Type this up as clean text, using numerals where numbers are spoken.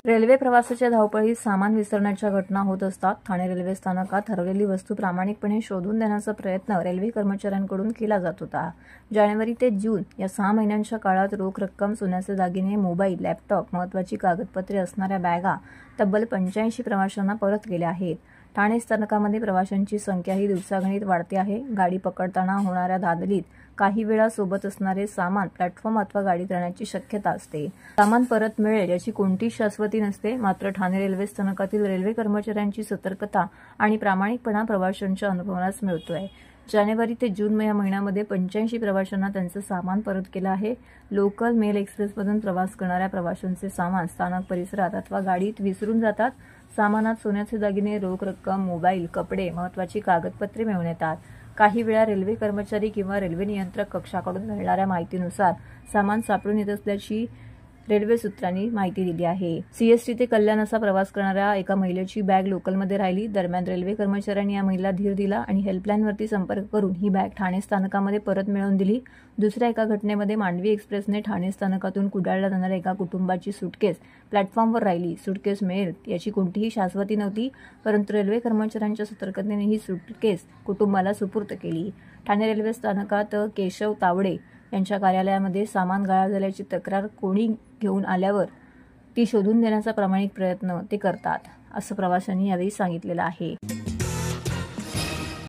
Railway प्रवासाच्या धावपळीत सामान विसरण्याच्या घटना होत असतात। ठाणे रेल्वे स्थानकात हरवलेली वस्तू प्रामाणिकपणे शोधून देण्याचा प्रयत्न रेल्वे कर्मचाऱ्यांकडून केला जात होता। जानेवारी ते जून या 6 महिन्यांच्या काळात रोख रक्कम, सोन्याचे दागिने, मोबाईल, लॅपटॉप, महत्त्वाची कागदपत्रे असणाऱ्या बॅगा तब्बल 85 प्रवाशांना परत गेल्या आहेत। ठाणे स्थानकामध्ये प्रवाशांची संख्याही दिवसागणिक वाढते आहे। गाडी पकडताना होणाऱ्या धांदलीत काही वेळा सोबत असणारे सामान प्लॅटफॉर्म अथवा गाडीत राहण्याची शक्यता असते। सामान परत मिळेल याची कोणतीच शाश्वती नसते। मात्र ठाणे रेल्वे स्थानकातील रेल्वे कर्मचाऱ्यांची सतर्कता आणि प्रामाणिकपणा प्रवाशांच्या अनुभवास मिळतोय। जानेवारी ते जून या महिन्यामध्ये 85 प्रवाशांना त्यांचं सामान परत केलं आहे। लोकल, मेल, एक्सप्रेसमधून प्रवास करणाऱ्या प्रवाशांचे सामान स्थानक परिसरात अथवा गाडीत विसरून जातात। सामानात सोन्याचे दागिने, रोख रक्कम, मोबाईल, कपडे, महत्त्वाची कागदपत्रे मिळून येतात। काही वेळा रेल्वे कर्मचारी किंवा रेल्वे नियंत्रक कक्षाकडून मिळणाऱ्या माहितीनुसार सामान सापडून येत असल्याची रेल्वे सूत्रांनी माहिती दिली आहे। सीएसटी ते कल्याण असा प्रवास करणाऱ्या एका महिलेची बॅग लोकलमध्ये राहिली। दरम्यान रेल्वे कर्मचाऱ्यांनी या महिलेला धीर दिला आणि हेल्पलाईनवरती संपर्क करून ही बॅग ठाणे स्थानकामध्ये परत मिळवून दिली। दुसऱ्या एका घटनेमध्ये मांडवी एक्सप्रेसने ठाणे स्थानकातून कुडाळला जाणाऱ्या एका कुटुंबाची सुटकेस प्लॅटफॉर्मवर राहिली। सुटकेस मिळेल याची कोणतीही शाश्वती नव्हती, परंतु रेल्वे कर्मचाऱ्यांच्या सतर्कतेने ही सुटकेस कुटुंबाला सुपूर्द केली। ठाणे रेल्वे स्थानकात केशव तावडे यांच्या कार्यालयामध्ये सामान गायब झाल्याची तक्रार कोणी घेऊन आल्यावर ती शोधून देण्याचा प्रामाणिक प्रयत्न ते करतात, असं प्रवाशांनी यावेळी सांगितलेलं आहे।